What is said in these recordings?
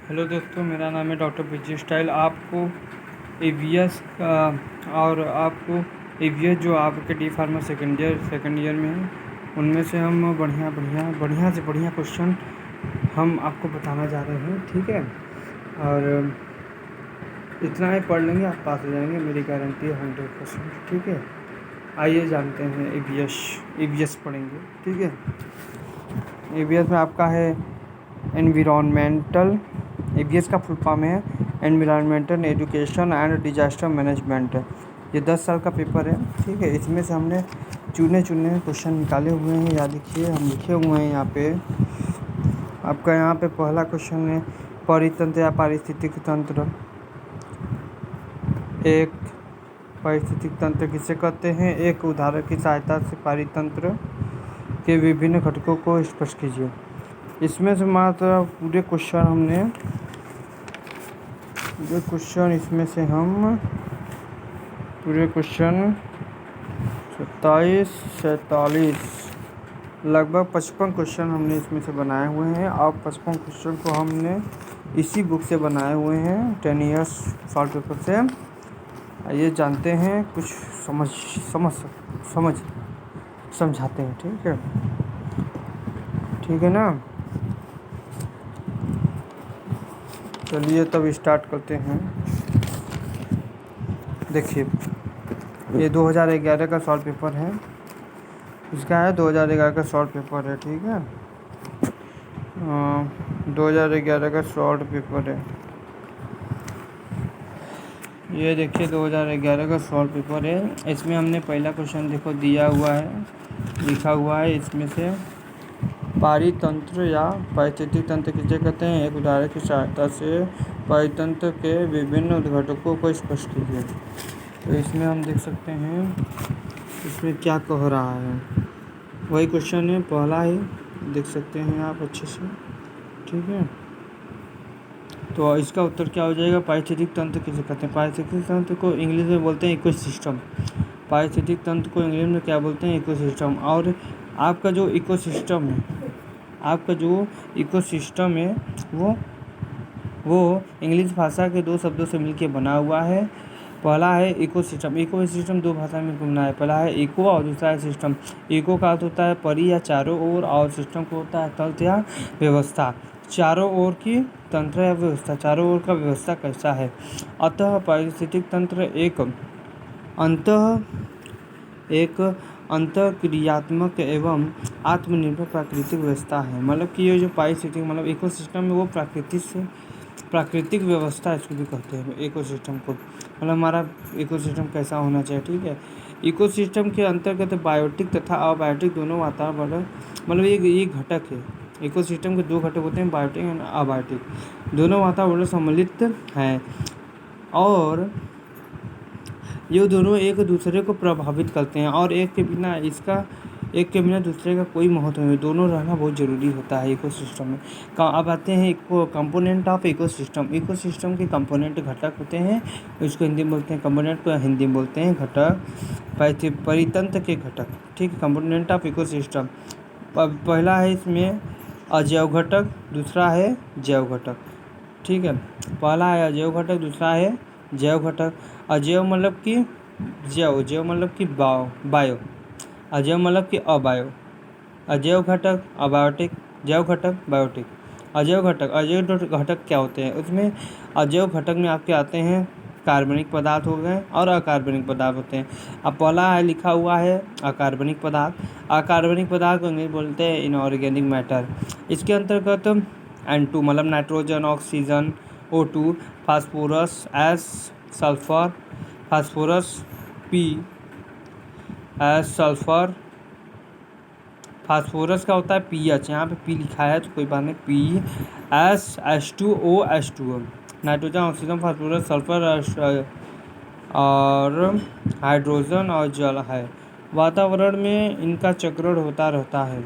Hello दोस्तों, मेरा नाम है डॉक्टर विजय स्टाइल। आपको ईवीएस का और आपको ईवीएस जो आपके डी फार्मा सेकेंड ईयर में है, उनमें से हम बढ़िया से बढ़िया क्वेश्चन हम आपको बताना जा रहे हैं। ठीक है, और इतना ही पढ़ लेंगे आप पास हो जाएंगे, मेरी गारंटी है 100%। ठीक है, आइए जानते हैं ईवीएस पढ़ेंगे। ठीक है, ईवीएस में आपका है एनवायरमेंटल। ईवीएस का फुल फॉर्म है environmental education and disaster management. ये 10 साल का पेपर है। ठीक है, इसमें से हमने चुने क्वेश्चन निकाले हुए हैं। याद रखिए, हम लिखे हुए हैं यहाँ पे। आपका यहाँ पे पहला क्वेश्चन है परितंत्र या पारिस्थितिक तंत्र। एक पारिस्थितिक तंत्र किसे कहते हैं? एक उदाहरण की सहायता से पारितंत्र के विभिन्न घटकों को स्पष्ट कीजिए। इसमें से मात्र पूरे क्वेश्चन 27-47 लगभग 55 क्वेश्चन हमने इसमें से बनाए हुए हैं। और 55 क्वेश्चन को हमने इसी बुक से बनाए हुए हैं, 10 इयर्स सॉल्व पेपर से। आइए जानते हैं, कुछ समझाते हैं। ठीक है ना। चलिए तब स्टार्ट करते हैं। देखिए, ये 2011 का सॉल्व पेपर है। इसका है 2011 का सॉल्व पेपर है। ठीक है, 2011 का सॉल्व पेपर है। ये देखिए 2011 का सॉल्व पेपर है। इसमें हमने पहला क्वेश्चन देखो दिया हुआ है, लिखा हुआ है इसमें से पारितंत्र या पारिस्थितिक तंत्र किसे कहते हैं? एक उदाहरण की सहायता से पारितंत्र के विभिन्न घटकों को स्पष्ट कीजिए। तो इसमें हम देख सकते हैं इसमें क्या कह रहा है। वही क्वेश्चन है, पहला ही देख सकते हैं आप अच्छे से। ठीक है, तो इसका उत्तर क्या हो जाएगा? पारिस्थितिक तंत्र किसे कहते हैं? पारिस्थितिक तंत्र को इंग्लिश में बोलते हैं इकोसिस्टम। पारिस्थितिक तंत्र को इंग्लिश में क्या बोलते हैं? इकोसिस्टम। और आपका जो इकोसिस्टम है वो इंग्लिश भाषा के दो शब्दों से मिलकर बना हुआ है। पहला है इकोसिस्टम। इकोसिस्टम दो भाषा में बना है, पहला है इको और दूसरा है सिस्टम। इको का अर्थ होता है परि या चारों ओर, और सिस्टम को होता है तंत्र या व्यवस्था। चारों ओर की तंत्र या व्यवस्था, चारों ओर का व्यवस्था कैसा है। अतः पारिस्थितिक तंत्र एक अंतःक्रियात्मक एवं आत्मनिर्भर प्राकृतिक व्यवस्था है। मतलब कि ये जो पारिस्थितिक मतलब इकोसिस्टम है, वो प्राकृतिक व्यवस्था इसको भी कहते हैं इकोसिस्टम को। मतलब हमारा इकोसिस्टम कैसा होना चाहिए। ठीक है, इकोसिस्टम के अंतर्गत बायोटिक तथा अबायोटिक दोनों वातावरण, मतलब ये घटक है। इकोसिस्टम के दो घटक होते हैं, बायोटिक और अबायोटिक। दोनों वातावरण सम्मिलित हैं और ये दोनों एक दूसरे को प्रभावित करते हैं, और एक के बिना दूसरे का कोई महत्व नहीं। दोनों रहना बहुत ज़रूरी होता है इकोसिस्टम में। अब आते हैं कंपोनेंट ऑफ इकोसिस्टम। इकोसिस्टम के कंपोनेंट घटक होते हैं, उसको हिंदी में बोलते हैं कंपोनेंट, को हिंदी में बोलते हैं घटक। परितंत्र के घटक। ठीक है, कंपोनेंट ऑफ इकोसिस्टम। पहला है इसमें अजैव घटक, दूसरा है जैव घटक। ठीक है, पहला है अजैव घटक, दूसरा है जैव घटक। अजैव मतलब कि जैव मतलब कि बायो, अजैव मतलब कि अबायो। अजैव घटक अबायोटिक, जैव घटक बायोटिक। अजैव घटक क्या होते हैं? उसमें अजैव घटक में आपके आते हैं कार्बनिक पदार्थ हो गए और अकार्बनिक पदार्थ होते हैं। अब पहला है लिखा हुआ है अकार्बनिक पदार्थ। अकार्बनिक पदार्थ को इंग्लिश बोलते हैं इनऑर्गेनिक मैटर। इसके अंतर्गत N2 मतलब nitrogen, oxygen O2, phosphorus S, sulphur, phosphorus P S, sulphur. Phosphorus का होता है पीएच, यहाँ पे पी लिखा है तो कोई बात नहीं, PS H2O H2O। Nitrogen, oxygen, phosphorus, sulphur और हाइड्रोजन और जल है। वातावरण में इनका चक्रण होता रहता है,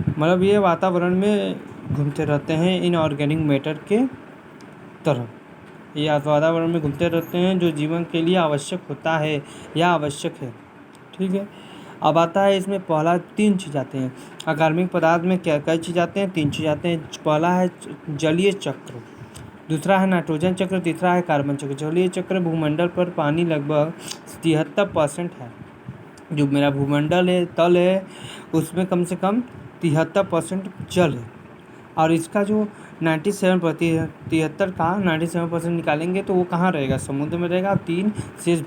मतलब ये वातावरण में घूमते रहते हैं इनऑर्गेनिक मैटर के तरह। ये वातावरण में घूमते रहते हैं जो जीवन के लिए आवश्यक होता है या आवश्यक है। ठीक है, अब आता है इसमें पहला 3 चीज़ आते हैं। अकार्बनिक पदार्थ में क्या कई चीज़ आते हैं? 3 चीज़ आते हैं। पहला है जलीय चक्र, दूसरा है नाइट्रोजन चक्र, तीसरा है कार्बन चक्र। जलीय चक्र भूमंडल पर पानी लगभग 73% है। जो मेरा भूमंडल है, तल है, उसमें कम से कम 73% जल है। और इसका जो 97% निकालेंगे तो वो कहाँ रहेगा? समुद्र में रहेगा। 3 शेष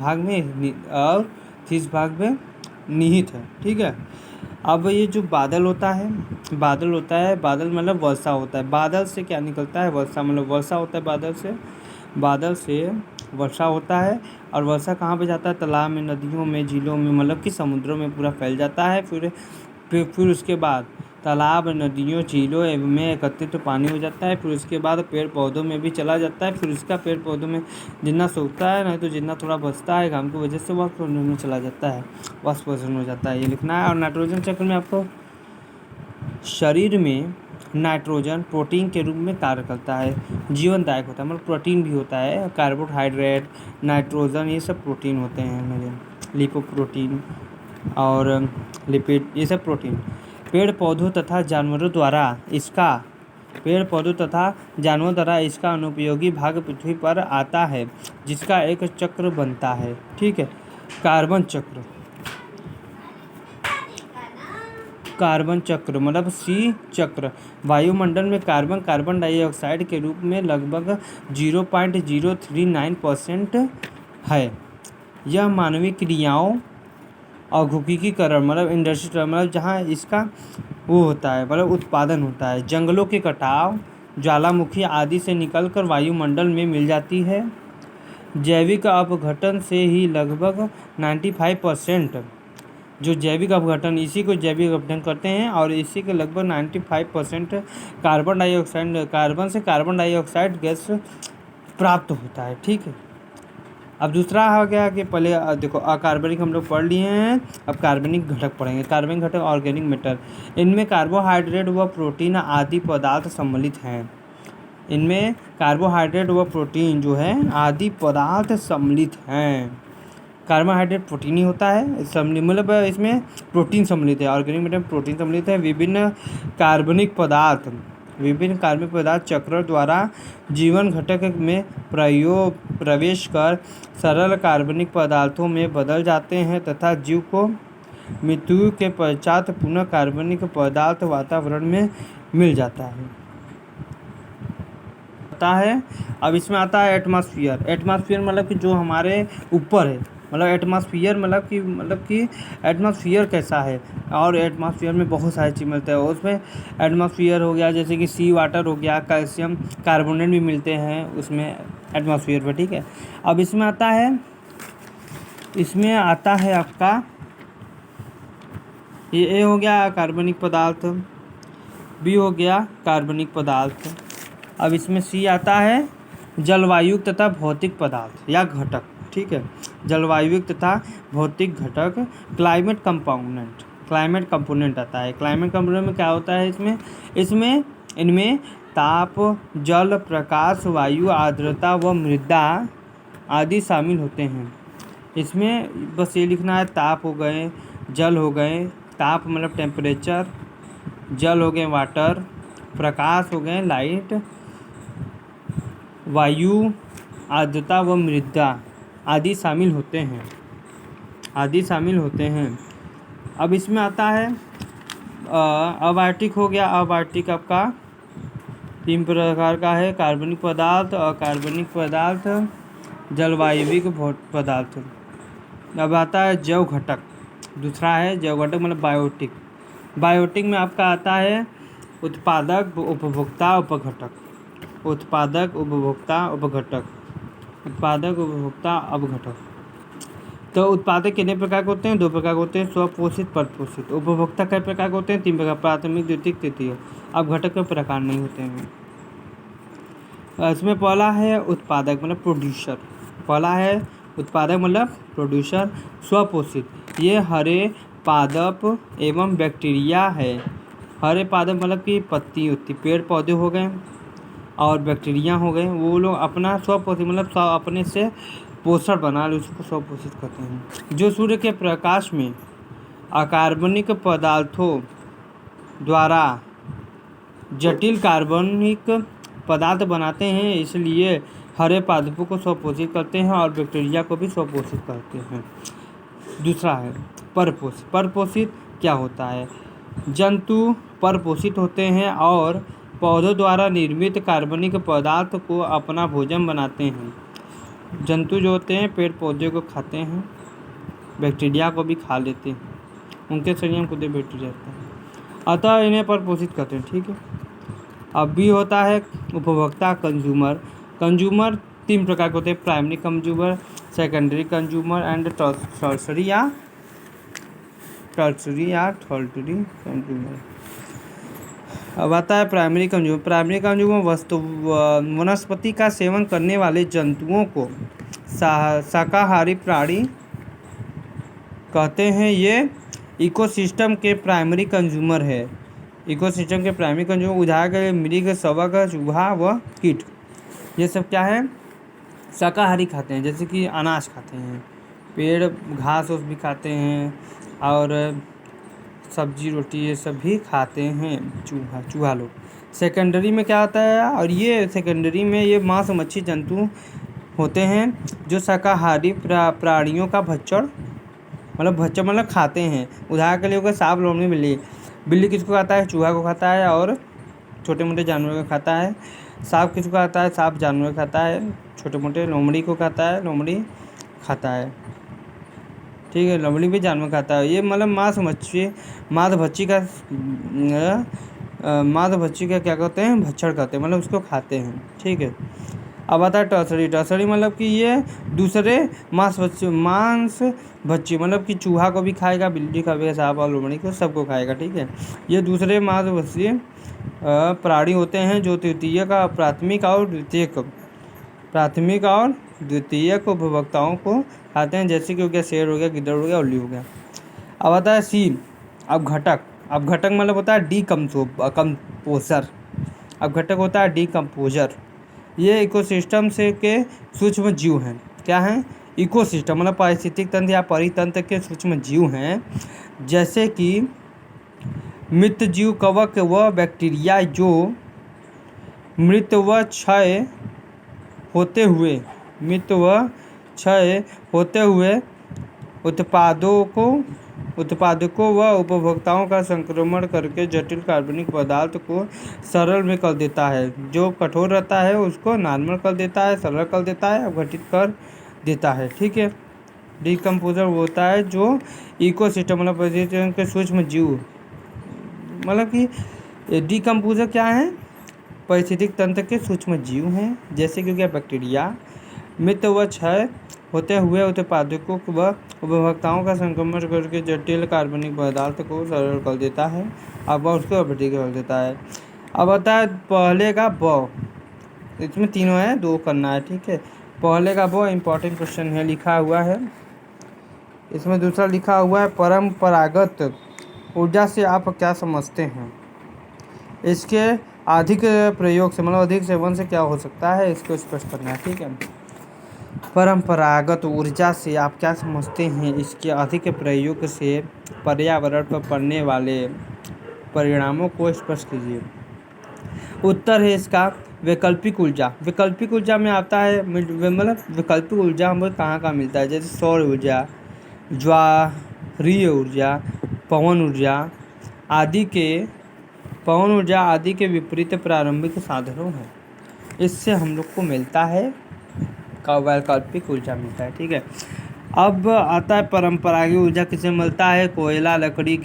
भाग में निहित है। ठीक है। अब ये जो बादल होता है, बादल मतलब वर्षा होता है। बादल से क्या निकलता है? वर्षा, मतलब वर्षा होता है बादल से वर्षा होता है। और वर्षा कहाँ पे जाता है? तालाब में, नदियों में, झीलों में, मतलब कि समुद्रों में पूरा फैल जाता है। फिर उसके बाद तालाब, नदियों, झीलों में एकत्रित तो पानी हो जाता है। फिर उसके बाद पेड़ पौधों में भी चला जाता है। फिर उसका पेड़ पौधों में जितना सूखता है, नहीं तो जितना थोड़ा बचता है घाम की वजह से, वह में चला जाता है, वाष्पीकरण हो जाता है। ये लिखना है। और नाइट्रोजन चक्र में आपको शरीर में नाइट्रोजन प्रोटीन के रूप में कार्य करता है, जीवनदायक होता है, मतलब प्रोटीन भी होता है। कार्बोहाइड्रेट, नाइट्रोजन, ये सब प्रोटीन होते हैं मेरे, लिपोप्रोटीन और लिपिड, ये सब प्रोटीन। पेड़ पौधों तथा जानवरों द्वारा इसका अनुपयोगी भाग पृथ्वी पर आता है, जिसका एक चक्र बनता है। ठीक है। कार्बन चक्र मतलब सी चक्र। वायुमंडल में कार्बन डाइऑक्साइड के रूप में लगभग 0.039% है। यह मानवीय क्रियाओं, औद्योगिकीकरण मतलब इंडस्ट्री, मतलब जहाँ इसका वो होता है, मतलब उत्पादन होता है, जंगलों के कटाव, ज्वालामुखी आदि से निकलकर वायुमंडल में मिल जाती है। जैविक अपघटन से ही लगभग 95%, जो जैविक अपघटन, इसी को जैविक अपघटन करते हैं। और इसी के लगभग 95% कार्बन से कार्बन डाइऑक्साइड गैस प्राप्त होता है। ठीक है। अब दूसरा हो गया कि पहले देखो अकार्बनिक हम लोग पढ़ लिए हैं, अब कार्बनिक घटक पढ़ेंगे। कार्बनिक घटक ऑर्गेनिक मैटर, इनमें कार्बोहाइड्रेट व प्रोटीन आदि पदार्थ सम्मिलित हैं। इनमें कार्बोहाइड्रेट व प्रोटीन जो है आदि पदार्थ सम्मिलित हैं। कार्बोहाइड्रेट प्रोटीन ही होता है, मतलब इसमें प्रोटीन सम्मिलित है। ऑर्गेनिक मैटर में प्रोटीन सम्मिलित है। विभिन्न कार्बनिक पदार्थ चक्र द्वारा जीवन घटक में प्रवेश कर सरल कार्बनिक पदार्थों में बदल जाते हैं तथा जीव को मृत्यु के पश्चात पुनः कार्बनिक पदार्थ वातावरण में मिल जाता है। अब इसमें आता है एटमॉस्फेयर मतलब कि जो हमारे ऊपर है, मतलब एटमॉस्फेयर मतलब कि एटमॉस्फेयर कैसा है। और एटमॉस्फेयर में बहुत सारी चीज़ मिलते हैं। उसमें एटमॉस्फेयर हो गया, जैसे कि सी वाटर हो गया, कैल्शियम कार्बोनेट भी मिलते हैं उसमें एटमॉस्फेयर पर। ठीक है। अब इसमें आता है आपका ये ए हो गया कार्बनिक पदार्थ, बी हो गया कार्बनिक पदार्थ। अब इसमें सी आता है जलवायु तथा भौतिक पदार्थ या घटक। ठीक है। जलवायु तथा भौतिक घटक, क्लाइमेट कंपोनेंट आता है। क्लाइमेट कंपोनेंट में क्या होता है? इनमें ताप, जल, प्रकाश, वायु, आर्द्रता व मृदा आदि शामिल होते हैं। इसमें बस ये लिखना है, ताप हो गए, जल हो गए, ताप मतलब टेम्परेचर, जल हो गए वाटर, प्रकाश हो गए लाइट, वायु, आर्द्रता व मृदा आदि शामिल होते हैं। अब इसमें आता है अबार्टिक हो गया। अबार्टिक आपका 3 प्रकार का है, कार्बनिक पदार्थ, अकार्बनिक पदार्थ, जलवायविक पदार्थ। अब आता है जैव घटक। दूसरा है जैव घटक मतलब बायोटिक में आपका आता है उत्पादक, उपभोक्ता, अपघटक। तो उत्पादक कितने प्रकार के होते हैं? 2 प्रकार के होते हैं, स्वपोषित, परपोषित। उपभोक्ता कई प्रकार के होते हैं? 3 प्रकार, प्राथमिक, द्वितीयक, तृतीय। अब घटक के प्रकार नहीं होते हैं। इसमें पहला है उत्पादक मतलब प्रोड्यूसर। स्वपोषित, ये हरे पादप एवं बैक्टीरिया है। हरे पादप मतलब कि पत्ती होती, पेड़ पौधे हो गए और बैक्टीरिया हो गए, वो लोग अपना स्वपोषित मतलब अपने से पोषण बना ले, उसको स्वपोषित कहते हैं। जो सूर्य के प्रकाश में अकार्बनिक पदार्थों द्वारा जटिल कार्बनिक पदार्थ बनाते हैं, इसलिए हरे पादपों को स्वपोषित करते हैं और बैक्टीरिया को भी स्वपोषित करते हैं। दूसरा है परपोषित। परपोषित क्या होता है? जंतु परपोषित होते हैं और पौधों द्वारा निर्मित कार्बनिक पदार्थ को अपना भोजन बनाते हैं। जंतु जो होते हैं पेड़ पौधे को खाते हैं, बैक्टीरिया को भी खा लेते हैं, उनके शरीर में खुद ही बैक्टीरिया रहता है, अतः इन्हें परपोषित करते हैं। ठीक है। अब भी होता है उपभोक्ता कंज्यूमर। कंज्यूमर 3 प्रकार के होते हैं, primary consumer, secondary consumer and tertiary या थर्डरी कंज्यूमर। अब आता है प्राइमरी कंज्यूमर। प्राइमरी कंज्यूमर वनस्पति का सेवन करने वाले जंतुओं को शाकाहारी प्राणी कहते हैं। ये इकोसिस्टम के प्राइमरी कंज्यूमर है। इकोसिस्टम के प्राइमरी कंज्यूमर उदाहरण के लिए मृग, कवक, चूहा व कीट, ये सब क्या है? शाकाहारी खाते हैं, जैसे कि अनाज खाते हैं, पेड़ घास भी खाते हैं और सब्जी रोटी ये सब भी खाते हैं चूहा लोग। सेकेंडरी में क्या होता है? और ये सेकेंडरी में ये मांस मच्छी जंतु होते हैं जो शाकाहारी प्राणियों का भक्षण मतलब खाते हैं। उदाहरण के लिए होगा सांप, लोमड़ी, बिल्ली। बिल्ली किसको खाता है? चूहा को खाता है और छोटे मोटे जानवरों को खाता है। सांप किसको खाता है? सांप जानवर खाता है, छोटे मोटे। लोमड़ी को खाता है, लोमड़ी खाता है। ठीक है, लोमड़ी भी जानवर खाता है। ये मतलब मांस भक्षी का क्या कहते हैं? भक्षण करते हैं, मतलब उसको खाते हैं। ठीक है। अब आता है टर्सरी। टर्सरी मतलब कि ये दूसरे मांस भक्षी मतलब कि चूहा को भी खाएगा, बिल्ली खाएगा, सांप और लोमड़ी को, सबको खाएगा। ठीक है। ये दूसरे मांस भक्षी प्राणी होते हैं जो प्राथमिक और द्वितीयक उपभोक्ताओं को खाते हैं, जैसे कि हो गया शेर, हो गया गिद्दड़, हो गया उल्ली, हो गया। अब आता है सी। अब घटक मतलब होता है कंपोजर। अब घटक होता है डिकम्पोजर। ये इकोसिस्टम से के सूक्ष्म जीव हैं। क्या हैं? इकोसिस्टम मतलब पारिस्थितिक तंत्र या परितंत्र के सूक्ष्म जीव हैं, जैसे कि मृतजीव, कवक व बैक्टीरिया, जो मृत व क्षय होते हुए उत्पादकों व उपभोक्ताओं का संक्रमण करके जटिल कार्बनिक पदार्थ को सरल में कर देता है। जो कठोर रहता है उसको नॉर्मल कर देता है, सरल कर देता है, अपघटित कर देता है। ठीक है। डिकम्पोजर वो होता है जो इकोसिस्टम मतलब परिस्थितियों के सूक्ष्म जीव, मतलब कि डिकम्पोजर क्या है? पारिस्थितिक तंत्र के सूक्ष्म जीव हैं, जैसे कि हो गया बैक्टीरिया। मृत व क्षय होते हुए उत्पादकों व उपभोक्ताओं का संक्रमण करके जटिल कार्बनिक पदार्थ को सरल कर देता है, अब उसको अपघटित कर देता है। अब आता है पहले का ब। इसमें तीनों है, 2 करना है। ठीक है। पहले का ब इम्पोर्टेंट क्वेश्चन है, लिखा हुआ है इसमें। दूसरा लिखा हुआ है परंपरागत ऊर्जा से आप क्या समझते हैं? इसके अधिक प्रयोग से मतलब अधिक सेवन से क्या हो सकता है, इसको स्पष्ट करना है। ठीक है। परंपरागत ऊर्जा से आप क्या समझते हैं? इसके अधिक प्रयोग से पर्यावरण पर पड़ने वाले परिणामों को स्पष्ट कीजिए। उत्तर है इसका वैकल्पिक ऊर्जा। वैकल्पिक ऊर्जा में आता है मतलब वैकल्पिक ऊर्जा हमें कहाँ मिलता है, जैसे सौर ऊर्जा, ज्वारीय ऊर्जा, पवन ऊर्जा आदि के विपरीत प्रारंभिक साधनों हैं। इससे हम लोग को मिलता है वैकल्पिक ऊर्जा मिलता है। ठीक है। अब आता है परंपरागत ऊर्जा किससे मिलता है? कोयला, लकड़ी,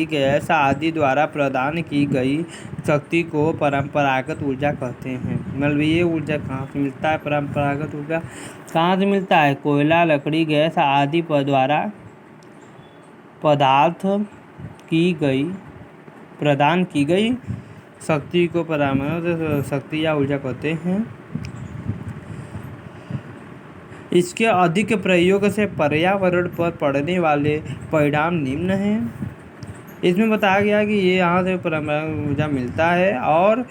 गैस आदि द्वारा प्रदान की गई शक्ति को परंपरागत ऊर्जा कहते हैं। मतलब ये ऊर्जा कहाँ से मिलता है? परंपरागत ऊर्जा कहाँ से मिलता है? कोयला, लकड़ी, गैस आदि द्वारा प्रदान की गई शक्ति को परंपरागत शक्ति या ऊर्जा कहते हैं। इसके अधिक प्रयोग से पर्यावरण पर पड़ने वाले परिणाम निम्न हैं। इसमें बताया गया कि ये यहाँ से परंपरागत ऊर्जा मिलता है और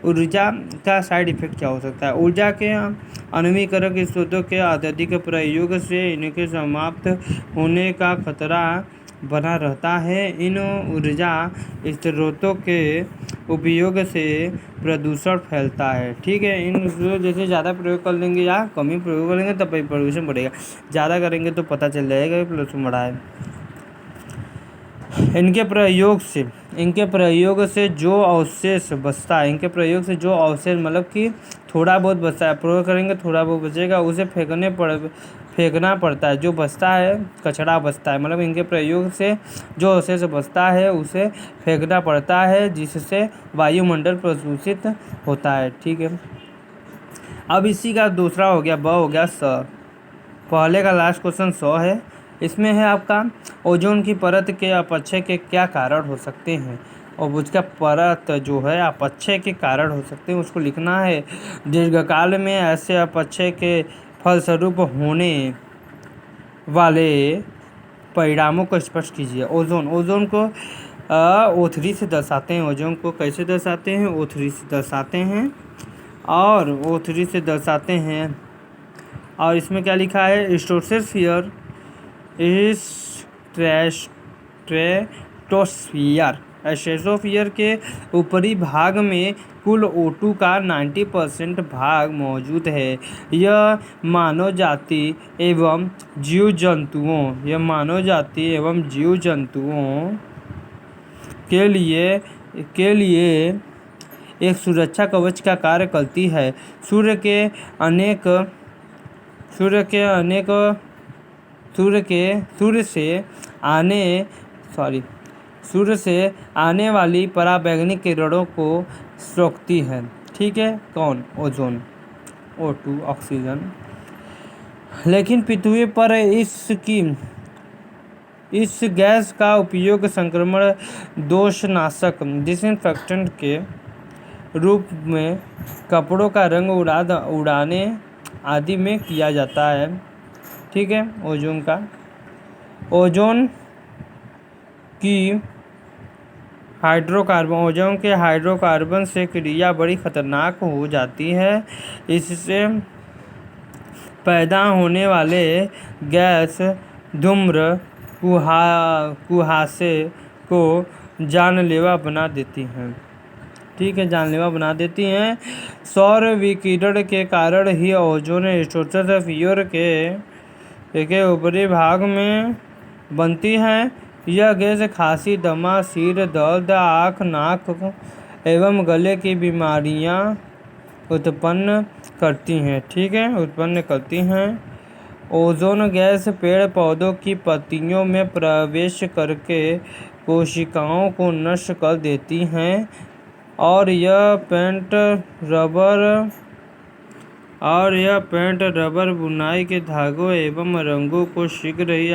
ऊर्जा का साइड इफेक्ट क्या हो सकता है। ऊर्जा के आणविक स्रोतों के अत्यधिक प्रयोग से इनके समाप्त होने का खतरा बना रहता है। इन ऊर्जा स्रोतों के उपयोग से प्रदूषण फैलता है। ठीक है, इन जैसे ज़्यादा प्रयोग कर लेंगे या कम ही प्रयोग करेंगे तब प्रदूषण बढ़ेगा, ज़्यादा करेंगे तो पता चल जाएगा कि प्रदूषण बढ़ा है। इनके प्रयोग से जो अवशेष बचता है, मतलब कि थोड़ा बहुत बचता है, प्रयोग करेंगे थोड़ा बहुत बचेगा, उसे फेंकना पड़ता है। जो बचता है कचरा बचता है, मतलब इनके प्रयोग से जो अवशेष बचता है उसे फेंकना पड़ता है, जिससे वायुमंडल प्रदूषित होता है। ठीक है, अब इसी का दूसरा हो गया, ब हो गया स। पहले का लास्ट क्वेश्चन 100 है। इसमें है आपका ओजोन की परत के अपक्षय के क्या कारण हो सकते हैं, और उसका परत जो है अपक्षय के कारण हो सकते हैं, उसको लिखना है। दीर्घकाल में ऐसे अपक्षय के फलस्वरूप होने वाले परिणामों को स्पष्ट कीजिए। ओजोन को O3 से दर्शाते हैं। ओजोन को कैसे दर्शाते हैं? O3 से दर्शाते हैं, और O3 से दर्शाते हैं। और इसमें क्या लिखा है? स्ट्रेटोस्फीयर स्ट्रेटोस्फीयर के ऊपरी भाग में कुल O2 का 90% भाग मौजूद है। यह मानव जाति एवं जीव जंतुओं के लिए एक सुरक्षा कवच का कार्य करती है। सूर्य से आने वाली पराबैंगनी किरणों को रोकती है। ठीक है, कौन? Ozone, O2, oxygen. लेकिन पृथ्वी पर इस गैस का उपयोग संक्रमण दोषनाशक डिसइंफेक्टेंट के रूप में कपड़ों का रंग उड़ाने आदि में किया जाता है। ठीक है, ओजोन के हाइड्रोकार्बन से क्रिया बड़ी खतरनाक हो जाती है। इससे पैदा होने वाले गैस धूम्र कुहासे को जानलेवा बना देती हैं। ठीक है, जानलेवा बना देती हैं। सौर विकिरण के कारण ही ओजोन स्ट्रेटोस्फीयर के ऊपरी भाग में बनती है। यह गैस खांसी, दमा, सिर दर्द, आँख, नाक एवं गले की बीमारियां उत्पन्न करती हैं। ठीक है, उत्पन्न करती हैं। ओजोन गैस पेड़ पौधों की पत्तियों में प्रवेश करके कोशिकाओं को नष्ट कर देती हैं, और यह पेंट रबर, बुनाई के धागों एवं रंगों को शीघ्र ही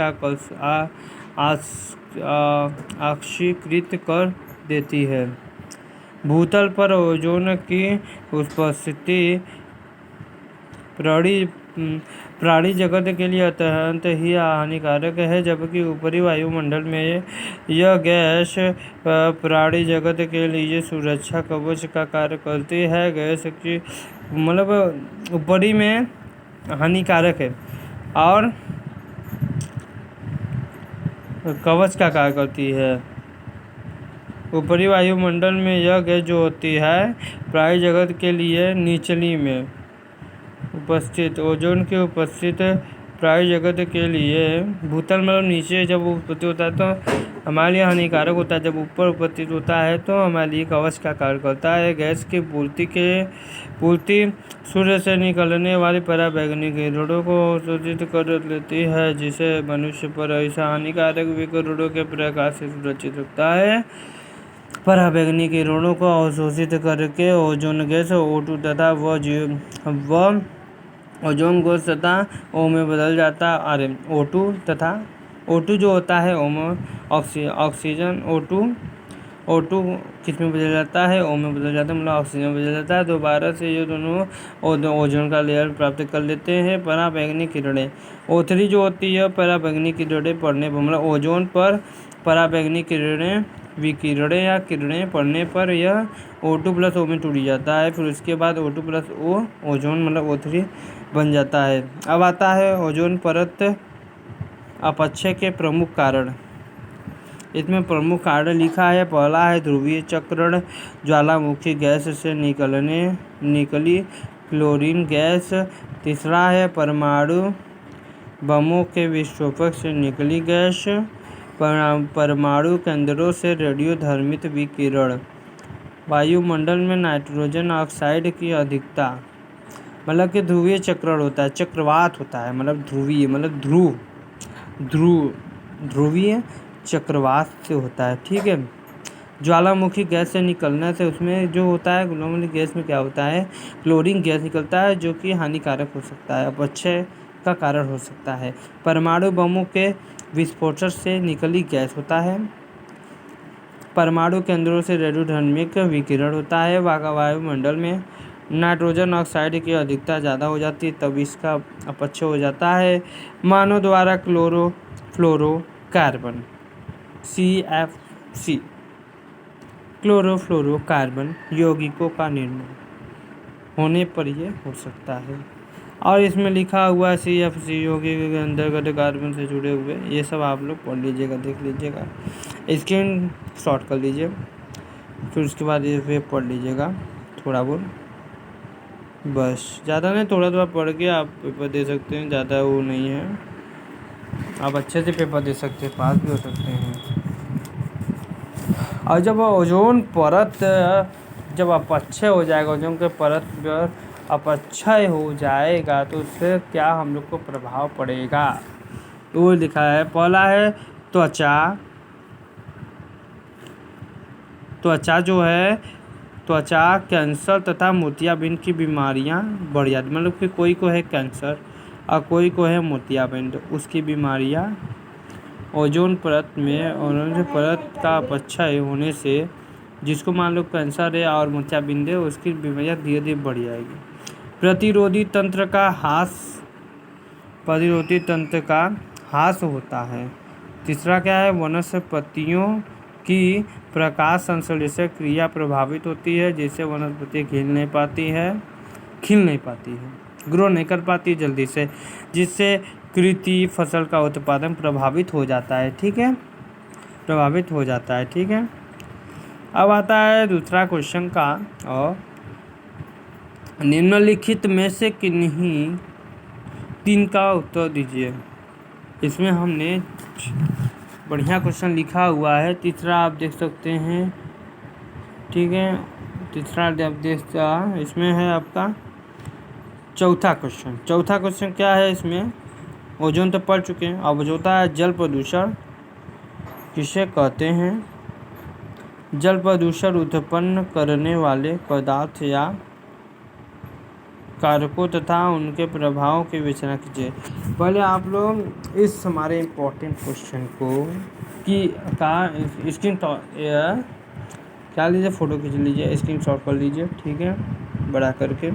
आक्षेपित कर देती है। भूतल पर ओजोन की उपस्थिति प्राणी जगत के लिए अत्यंत ही हानिकारक है, जबकि ऊपरी वायुमंडल में यह गैस प्राणी जगत के लिए सुरक्षा कवच का कार्य करती है। गैस की मतलब ऊपरी में हानिकारक है और कवच का कार्य करती है। ऊपरी वायुमंडल में यह गैस जो होती है प्राणी जगत के लिए निचली में उपस्थित ओजोन की उपस्थित प्राणी जगत के लिए भूतल मतलब नीचे जब उपस्थित होता है तो हमारे लिए हानिकारक होता है, जब ऊपर उपस्थित होता है तो हमारे लिए कवच का कार्य करता है। गैस की पूर्ति सूर्य से निकलने वाली पराबैंगनी किरणों को अवशोषित कर लेती है, जिसे मनुष्य पर ऐसा हानिकारक विकिरणों के प्रकाश से सुरक्षित रखता है। पराबैंगनी किरणों को अवशोषित करके ओजोन गैस O2 तथा ओजोन गैस तथा O में बदल जाता है। O2 जो होता है O में ऑक्सीजन, O2 किस में बदल जाता है? O में बदल जाता है, मतलब ऑक्सीजन में बदल जाता है। दोबारा से ये दोनों ओजोन का लेयर प्राप्त कर लेते हैं। पराबैंगनी किरणें O3 जो होती है पराबैंगनी किरणें पड़ने पर, मतलब ओजोन पर पराबैंगनी किरणें पड़ने पर यह O2 + O में टूट जाता है। फिर उसके बाद O2 + O ओजोन मतलब O3 बन जाता है। अब आता है ओजोन परत अपक्षय के प्रमुख कारण। इसमें प्रमुख कारण लिखा है, पहला है ध्रुवीय चक्रण, ज्वालामुखी गैस से निकली क्लोरीन गैस। तीसरा है परमाणु बमों के विस्फोटक से निकली गैस, परमाणु केंद्रों से रेडियोधर्मित विकिरण, वायुमंडल में नाइट्रोजन ऑक्साइड की अधिकता। मतलब कि ध्रुवीय चक्रण होता है, चक्रवात होता है, मतलब ध्रुवीय मतलब ध्रुवीय चक्रवात से होता है। ठीक है। ज्वालामुखी गैस से निकलने से उसमें जो होता है, ज्वालामुखी गैस में क्या होता है, क्लोरीन गैस निकलता है जो कि हानिकारक हो सकता है, अपक्षय का कारण हो सकता है। परमाणु बमों के विस्फोटक से निकली गैस होता है। परमाणु केंद्रों से रेडियोधर्मिक विकिरण होता है। वायुमंडल में नाइट्रोजन ऑक्साइड की अधिकता ज़्यादा हो जाती है, तब इसका अपक्षय हो जाता है। मानव द्वारा क्लोरोफ्लोरोकार्बन CFC क्लोरोफ्लोरोकार्बन यौगिकों का निर्माण होने पर यह हो सकता है। और इसमें लिखा हुआ है CFC यौगिक के अंतर्गत कार्बन से जुड़े हुए, ये सब आप लोग पढ़ लीजिएगा, देख लीजिएगा, स्क्रीन शॉट कर लीजिए, फिर उसके बाद ये पढ़ लीजिएगा थोड़ा बहुत, बस ज़्यादा नहीं, थोड़ा थोड़ा पढ़ के आप पेपर दे सकते हैं, ज़्यादा वो नहीं है, आप अच्छे से पेपर दे सकते हैं, पास भी हो सकते हैं। और जब ओजोन परत जब अपक्षय हो जाएगा, ओजोन के परत अपक्षय हो जाएगा तो उससे क्या हम लोग को प्रभाव पड़ेगा, वो लिखा है। पहला है त्वचा जो है, त्वचा कैंसर तथा मोतियाबिंद की बीमारियां बढ़ जाती, मतलब कि कोई को है कैंसर और कोई को है मोतियाबिंद, उसकी बीमारियां ओजोन परत का अपक्षय होने से, जिसको मान लो कैंसर है और मोतियाबिंद है, उसकी बीमारियां धीरे धीरे बढ़ जाएगी। प्रतिरोधी तंत्र का ह्रास होता है। तीसरा क्या है, वनस्पतियों की प्रकाश संश्लेषण क्रिया प्रभावित होती है, जिससे वनस्पति खिल नहीं पाती है, ग्रो नहीं कर पाती जल्दी से, जिससे कृषि फसल का उत्पादन प्रभावित हो जाता है। ठीक है, ठीक है। अब आता है दूसरा क्वेश्चन का, और निम्नलिखित में से किन्हीं 3 का उत्तर दीजिए। इसमें हमने बढ़िया क्वेश्चन लिखा हुआ है, तीसरा आप देख सकते हैं। ठीक है, तीसरा आप देख, इसमें है आपका चौथा क्वेश्चन क्या है इसमें, ओजोन तो पढ़ चुके हैं, अब होता है जल प्रदूषण किसे कहते हैं। जल प्रदूषण उत्पन्न करने वाले पदार्थ या कारकों तथा उनके प्रभाव की विवेचना कीजिए। पहले आप लोग इस हमारे इम्पोर्टेंट क्वेश्चन को स्क्रीन क्या लीजिए, फ़ोटो खींच लीजिए, स्क्रीन शॉट कर लीजिए। ठीक है, बड़ा करके।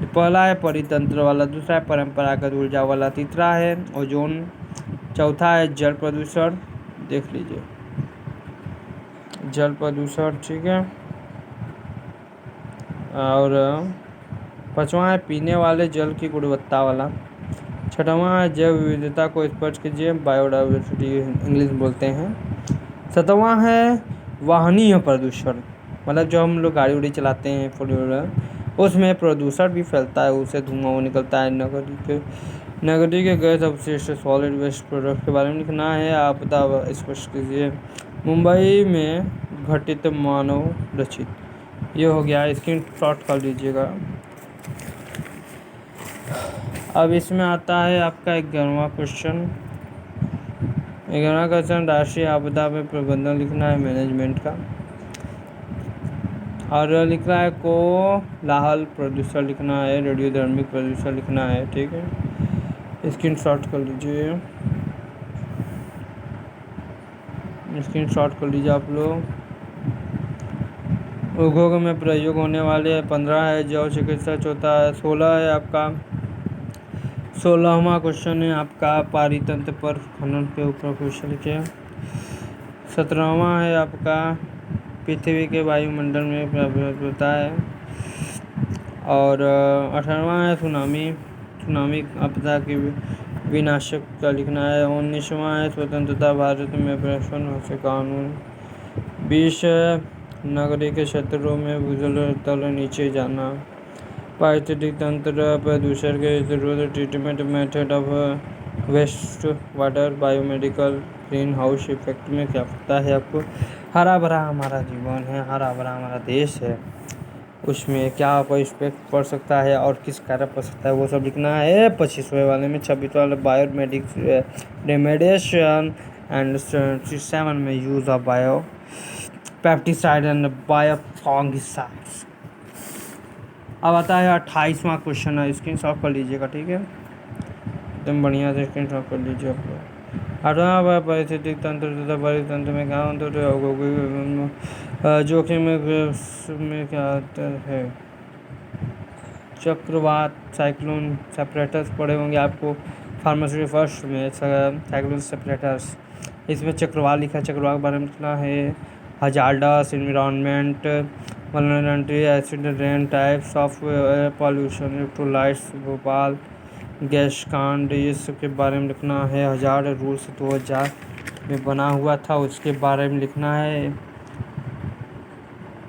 पहला है परितंत्र वाला, दूसरा है परंपरागत ऊर्जा वाला, तीसरा है ओजोन, चौथा है जल प्रदूषण, देख लीजिए जल प्रदूषण। ठीक है, और पाँचवा है पीने वाले जल की गुणवत्ता वाला, छठवां है जैव विविधता को स्पर्श कीजिए, बायोडाइवर्सिटी इंग्लिश बोलते हैं। सातवां है वाहनीय प्रदूषण, मतलब जो हम लोग गाड़ी उड़ी चलाते हैं 4 व्हीलर, उसमें प्रदूषण भी फैलता है, उससे धुआं निकलता है। नगदी के गैस अवशिष्ट सॉलिड वेस्ट प्रोडक्ट के बारे में लिखना है, आपदा स्पष्ट कीजिए। मुंबई में घटित मानव रचित, ये हो गया, स्क्रीन शॉट कर लीजिएगा। अब इसमें आता है आपका 11वां क्वेश्चन। राष्ट्रीय आपदा में प्रबंधन लिखना है, मैनेजमेंट का, और लिखना है कोलाहल प्रदूषण लिखना है, रेडियोधर्मिक प्रदूषण लिखना है। ठीक है, स्क्रीन शॉट कर लीजिए, आप लोग। उद्योग में प्रयोग होने वाले 15 है जैव चिकित्सा, चौथा है 16 है आपका 16वां क्वेश्चन है आपका पारितंत्र पर खनन के ऊपर क्वेश्चन लिखे। 17वां है आपका पृथ्वी के वायुमंडल में प्रभावित होता है। और 18वां है सुनामी आपदा की विनाशक का लिखना है। 19वां है स्वतंत्रता भारत में प्रश्न से कानून। 20 नागरिक क्षेत्रों में भूजल तल नीचे जाना। पारिस्थितिक तंत्र प्रदूषण के जरूरत treatment method of waste water biomedical greenhouse effect में क्या पता है आपको। हरा भरा हमारा जीवन है, हरा भरा हमारा देश है, उसमें क्या कोई इफेक्ट पड़ सकता है और किस कारण पड़ सकता है वो सब लिखना है 25वें वाले में। 26 वाले बायोमेडिक्स रेमेडिएशन एंड 7 में यूज ऑफ बायो पेप्टिसाइड एंड बायोफंगिसाइड्स। अब आता है 28वां क्वेश्चन है, स्क्रीन शॉट कर लीजिएगा, ठीक है, एकदम बढ़िया से स्क्रीन शॉट कर लीजिए आप लोग। 18वां पारिस्थितिक तंत्र तथा परितंत्र में क्या अंतर है, जोखिम में क्या अंतर है। चक्रवात साइक्लोन सेपरेटर्स पढ़े होंगे आपको फार्मासी फर्स्ट में, साइक्लोन सेपरेटर्स, इसमें चक्रवात लिखा है, चक्रवात के बारे में लिखना है। Hazardous environment vulnerability acid rain types of air pollution electrolytes Bhopal gas कांड, ये सब के बारे में लिखना है। हजार्ड रूल्स 2000 में बना हुआ था, उसके बारे में लिखना है।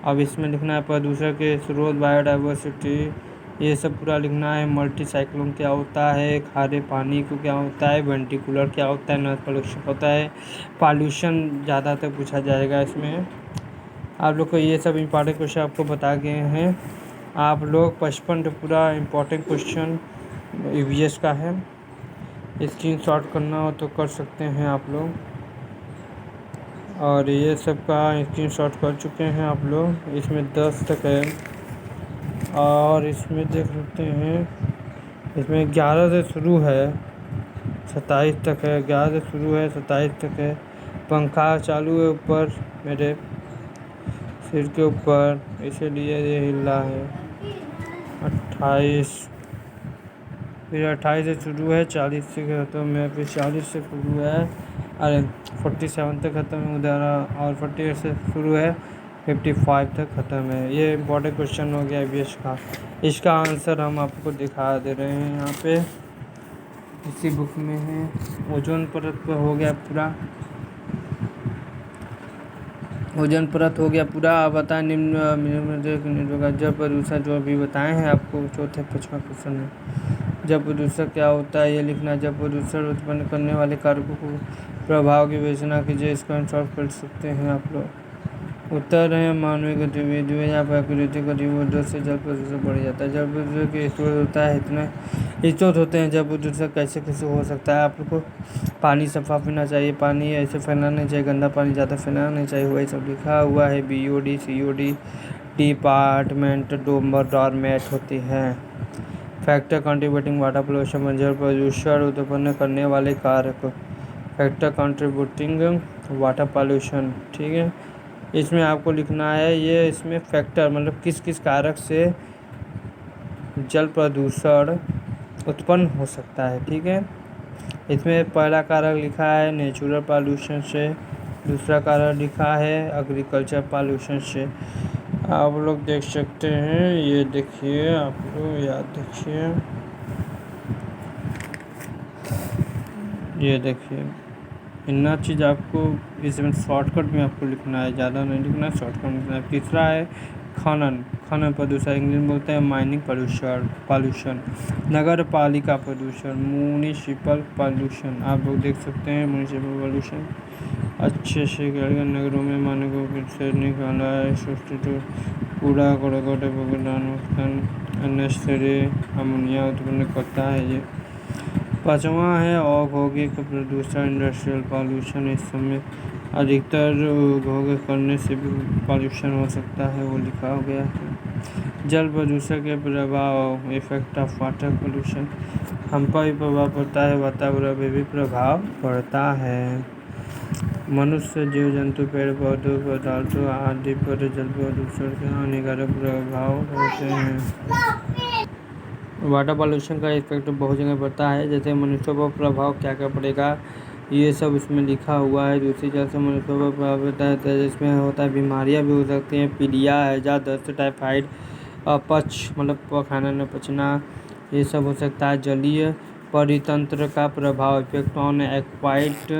अब इसमें लिखना है प्रदूषण के स्रोत बायोडाइवर्सिटी, ये सब पूरा लिखना है। मल्टी साइक्लोन क्या होता है, खारे पानी को क्या होता है, वेंटिकुलर क्या होता है, नॉइज पोल्यूशन होता है, पॉल्यूशन ज़्यादातर पूछा जाएगा इसमें। आप लोग को ये सब इम्पॉर्टेंट क्वेश्चन आपको बता गए हैं। आप लोग 55 पूरा इम्पोर्टेंट क्वेश्चन ईवीएस का है, स्क्रीन शॉट करना हो तो कर सकते हैं आप लोग। और ये सब का स्क्रीन शॉट कर चुके हैं आप लोग। इसमें 10 तक है और इसमें देख सकते हैं, इसमें 11 से शुरू है 27 तक है, 11 से शुरू है 27 तक है। पंखा चालू है ऊपर मेरे सिर के ऊपर, इसीलिए ये हिल रहा है। 28 फिर 28 से शुरू है, 40 से खत्म है, फिर 40 से शुरू है, अरे 47 तक ख़त्म है उधर, और 48 से शुरू है, 55 तक ख़त्म है। ये इम्पोर्टेंट क्वेश्चन हो गया ईवीएस का। इसका आंसर हम आपको दिखा दे रहे हैं यहाँ पे, इसी बुक में है। ओजोन परत पर हो गया पूरा, ओजोन परत हो गया पूरा। अब बताएं निम्न जब प्रदूषण जो अभी बताए हैं आपको, चौथे 5वां क्वेश्चन है। जब प्रदूषण क्या होता है ये लिखना। जब प्रदूषण उत्पन्न करने वाले कारकों को प्रभाव की विवेचना कीजिए, इसका सॉल्व कर सकते हैं आप लोग। उत्तर है मानवीय गतिविधियों या प्राकृतिक गतिविधियों से जल प्रदूषण बढ़ जाता है। जल प्रदूषण के स्रोत होता है, इतना स्रोत होते हैं। जल प्रदूषण कैसे कैसे हो सकता है। आप लोग को पानी सफा पीना चाहिए, पानी ऐसे फैलाना नहीं चाहिए, गंदा पानी ज़्यादा फैलाना नहीं चाहिए, वही सब लिखा हुआ है। BOD COD डिपार्टमेंट डोरमेट होती है। फैक्टर कंट्रीब्यूटिंग वाटर पोल्यूशन, जल प्रदूषण उत्पन्न करने वाले कारक। फैक्टर कंट्रीब्यूटिंग वाटर पोल्यूशन, ठीक है। इसमें आपको लिखना है ये, इसमें फैक्टर मतलब किस किस कारक से जल प्रदूषण उत्पन्न हो सकता है, ठीक है। इसमें पहला कारक लिखा है नेचुरल पॉल्यूशन से, दूसरा कारक लिखा है एग्रीकल्चर पॉल्यूशन से। आप लोग देख सकते हैं, ये देखिए, आप लोग याद देखिए, ये देखिए, इतना चीज़ आपको इसमें शॉर्टकट में आपको लिखना है, ज़्यादा नहीं लिखना है, शॉर्टकट में लिखना है। तीसरा है खनन प्रदूषण, इंग्लिश में बोलते हैं माइनिंग पॉल्यूशन। नगर पालिका प्रदूषण, म्यूनिसिपल पॉल्यूशन, आप लोग देख सकते हैं म्यूनिसिपल पॉल्यूशन। अच्छे से गाड़ियाँ नगरों में मानकों से निकाला है, कूड़ा कड़कट अननेसेसरी अमोनिया उत्पन्न करता है ये। 5वां है औद्योगिक प्रदूषण इंडस्ट्रियल पॉल्यूशन, इस समय अधिकतर औद्योगिक करने से भी पॉल्यूशन हो सकता है, वो लिखा हो गया है। जल प्रदूषण के प्रभाव इफेक्ट ऑफ वाटर पोल्यूशन, हम पर भी प्रभाव पड़ता है, वातावरण पर भी प्रभाव पड़ता है। मनुष्य जीव जंतु पेड़ पौधों पदार्थों आदि पर जल प्रदूषण के हानिकारक प्रभाव होते हैं। वाटर पॉल्यूशन का इफेक्ट बहुत जगह पड़ता है, जैसे मनुष्यों पर प्रभाव क्या क्या पड़ेगा ये सब इसमें लिखा हुआ है। दूसरी जल से मनुष्यों पर प्रभाव पड़ता है, जिसमें होता है बीमारियां भी हो सकती हैं, पीलिया, हैजा, दस्त, टाइफाइड, अपच मतलब खाना न पचना, ये सब हो सकता है। जलीय परितंत्र का प्रभाव, effect on aquatic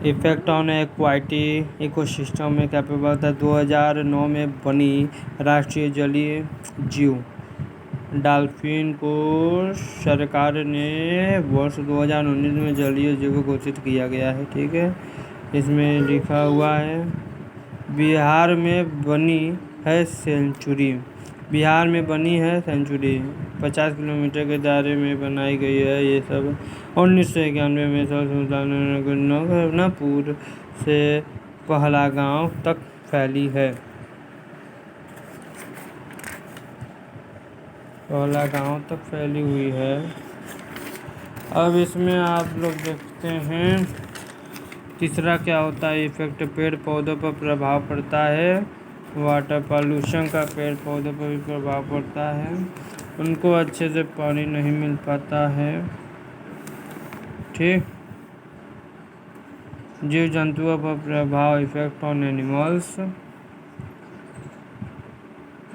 effect on aquatic ecosystem में कैपेबल था। 2009 में बनी राष्ट्रीय जलीय जीव डॉल्फिन को सरकार ने वर्ष 2019 में जलीय जीव घोषित किया गया है। ठीक है, इसमें लिखा हुआ है बिहार में बनी है सेंचुरी। बिहार में बनी है सेंचुरी 50 किलोमीटर के दायरे में बनाई गई है। ये सब 1991 में नगरनापुर से पहला गांव तक फैली है। पहला गांव तक फैली हुई है। अब इसमें आप लोग देखते हैं तीसरा क्या होता है इफेक्ट, पेड़ पौधों पर प्रभाव पड़ता है। वाटर पॉल्यूशन का पेड़ पौधों पर भी प्रभाव पड़ता है, उनको अच्छे से पानी नहीं मिल पाता है। ठीक, जीव जंतुओं पर प्रभाव, इफेक्ट ऑन एनिमल्स,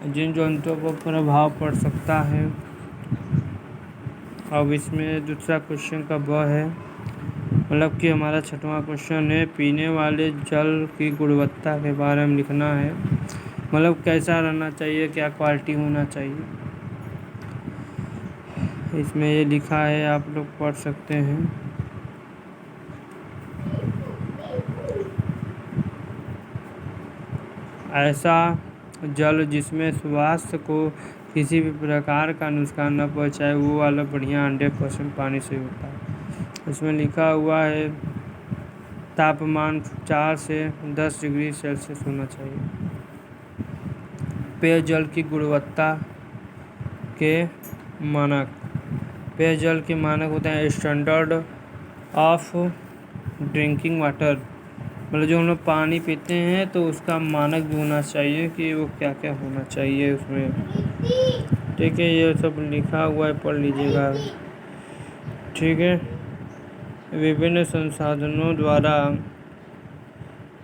जिन जंतुओं पर प्रभाव पड़ सकता है। अब इसमें दूसरा क्वेश्चन का वह है, मतलब कि हमारा 6वां क्वेश्चन है पीने वाले जल की गुणवत्ता के बारे में लिखना है। मतलब कैसा रहना चाहिए, क्या क्वालिटी होना चाहिए, इसमें ये लिखा है, आप लोग पढ़ सकते हैं। ऐसा जल जिसमें स्वास्थ्य को किसी भी प्रकार का नुकसान न पहुंचाए, वो वाला बढ़िया 100% पानी से होता है। इसमें लिखा हुआ है तापमान 4 से 10 डिग्री सेल्सियस होना चाहिए। पेयजल की गुणवत्ता के मानक, पेयजल के मानक होते हैं स्टैंडर्ड ऑफ ड्रिंकिंग वाटर, मतलब जो हम लोग पानी पीते हैं तो उसका मानक भी होना चाहिए कि वो क्या क्या होना चाहिए उसमें। ठीक है, ये सब लिखा हुआ है, पढ़ लीजिएगा। ठीक है, विभिन्न संसाधनों द्वारा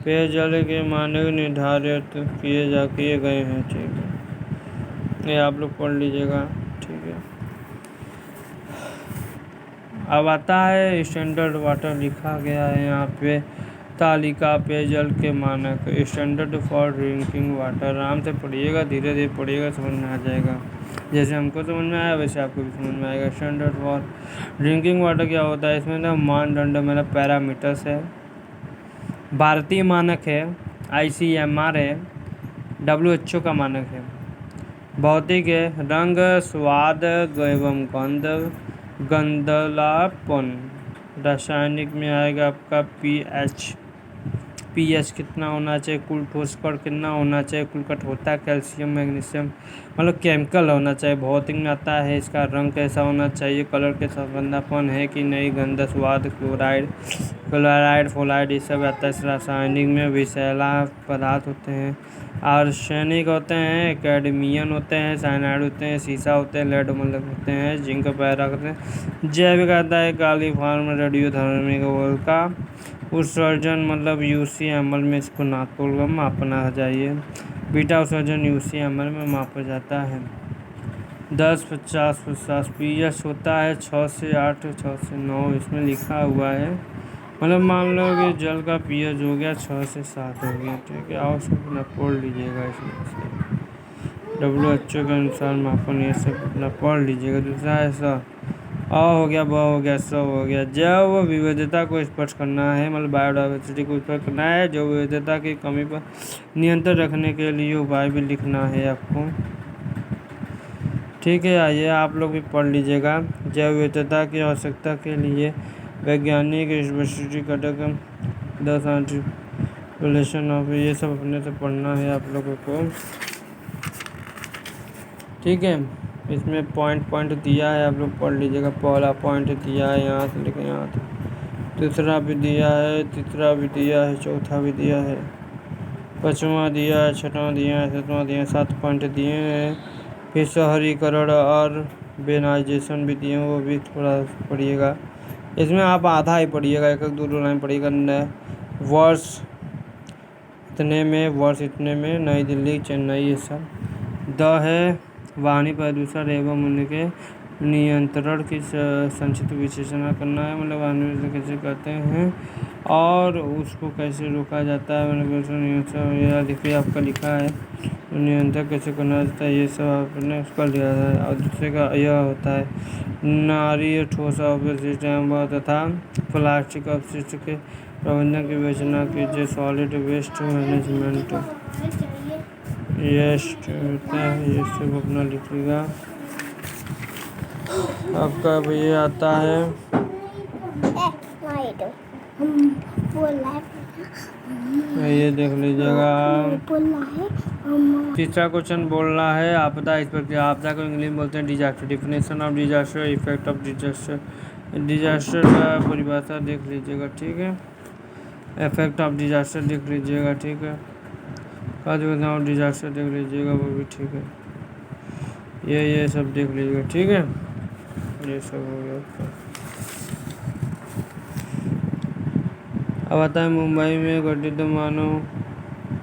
पेयजल के मानक निर्धारित किए गए हैं। ठीक है, ये आप लोग पढ़ लीजिएगा। ठीक है, अब आता है स्टैंडर्ड वाटर, लिखा गया है यहाँ पे तालिका पेयजल के मानक, स्टैंडर्ड फॉर ड्रिंकिंग वाटर। आराम से पढ़िएगा, धीरे धीरे पढ़िएगा, समझ में आ जाएगा। जैसे हमको समझ में आया वैसे आपको भी समझ में आएगा। स्टैंडर्ड फॉर ड्रिंकिंग वाटर क्या होता है, इसमें ना मानदंड मतलब पैरामीटर्स है। भारतीय मानक है, ICMR है, WHO का मानक है। भौतिक है, रंग, स्वाद एवं गंधलापन। रासायनिक में आएगा आपका pH कितना होना चाहिए, कुल ठोस कण कितना होना चाहिए, कुल कठोरता, कैल्शियम मैग्नीशियम, मतलब केमिकल होना चाहिए। भौतिक में आता है इसका रंग कैसा होना चाहिए, कलर कैसा, गंधापन है कि नहीं, गंध, स्वाद, क्लोराइड, फ्लोराइड, ये सब आता है। रासायनिक में विषैला पदार्थ होते हैं, आर्सेनिक होते हैं, कैडमियम होते हैं, साइनाइड होते हैं, सीसा होते हैं, लेड मतलब होते हैं, जिंक पैरा होते हैं। जैविक आता है कालीफॉर्म, रेडियोधर्मी का उत्सर्जन मतलब UCML में इसको नापतोल मापना चाहिए। बीटा उत्सर्जन UCML में मापा जाता है। 10, 50, 50 pH होता है 6 से 8, 6 से 9, इसमें लिखा हुआ है। मतलब मान लो कि जल का pH हो गया 6 से 7 हो गया। ठीक है, और सब अपना पढ़ लीजिएगा। इसमें WHO के अनुसार मापन ये सब अपना पढ़ लीजिएगा। दूसरा ऐसा हो गया, ब हो गया, स हो गया। जैव विविधता को स्पष्ट करना है, मतलब बायोडाइवर्सिटी को स्पष्ट करना है। जैव विविधता की कमी पर नियंत्रण रखने के लिए उपाय भी लिखना है आपको। ठीक है, आइए आप लोग भी पढ़ लीजिएगा। जैव विविधता की आवश्यकता के लिए वैज्ञानिक यूनिवर्सिटी घटक 10 रिलेशन ऑफ, ये सब अपने से पढ़ना है आप लोगों को। ठीक है, इसमें पॉइंट दिया है, आप लोग पढ़ लीजिएगा। पहला पॉइंट दिया है यहाँ से लेकर यहाँ तक, दूसरा भी दिया है, तीसरा भी दिया है, चौथा भी दिया है, पाँचवा दिया है, छठवां दिया है, सातवां दिया है, 7 पॉइंट दिए हैं। फिर शहरीकरण और अर्बनाइजेशन भी दिए हैं, वो भी थोड़ा पढ़िएगा। इसमें आप आधा ही पढ़िएगा, 1-2 लाइन पढ़िएगा। वर्ष इतने में, वर्ष इतने में, नई दिल्ली, चेन्नई, ये सब। द है वाणी प्रदूषण एवं उनके नियंत्रण की संक्षिप्त विश्लेषण करना है, मतलब वाणी कैसे करते हैं और उसको कैसे रोका जाता है, मतलब नियंत्रण यह देखिए आपका लिखा है, नियंत्रण कैसे करना जाता है, ये सब आपने उसका लिया है। और दूसरे का यह होता है नारी ठोस अपशिष्ट तथा प्लास्टिक अपशिष्ट के प्रबंधन की विवेचना कीजिए। सॉलिड वेस्ट मैनेजमेंट येस्ट होता है, ये सब अपना लिखिएगा। आपका अब ये आता है ये देख लीजिएगा। तीसरा क्वेश्चन बोल रहा है आपदा इस पर आपदा को इंग्लिश में बोलते हैं disaster. Definition of disaster, effect of disaster. Disaster का परिभाषा देख लीजिएगा, ठीक है। इफेक्ट ऑफ डिजास्टर देख लीजिएगा, ठीक है। ऑफ डिजास्टर देख लीजिएगा, वो भी ठीक है। ये सब देख लीजिएगा, ठीक है। ये सब हो गया आपका। अब आता है मुंबई में घटित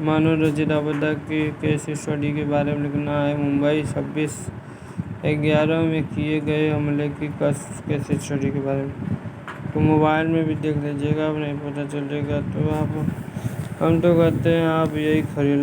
मानव रचित आपदा की केस स्टडी के बारे में लिखना है। मुंबई 26/11 में किए गए हमले की केस स्टडी के बारे में, तो मोबाइल में भी देख लीजिएगा, अब नहीं पता चलेगा तो आप हम तो कहते हैं आप यही खरीद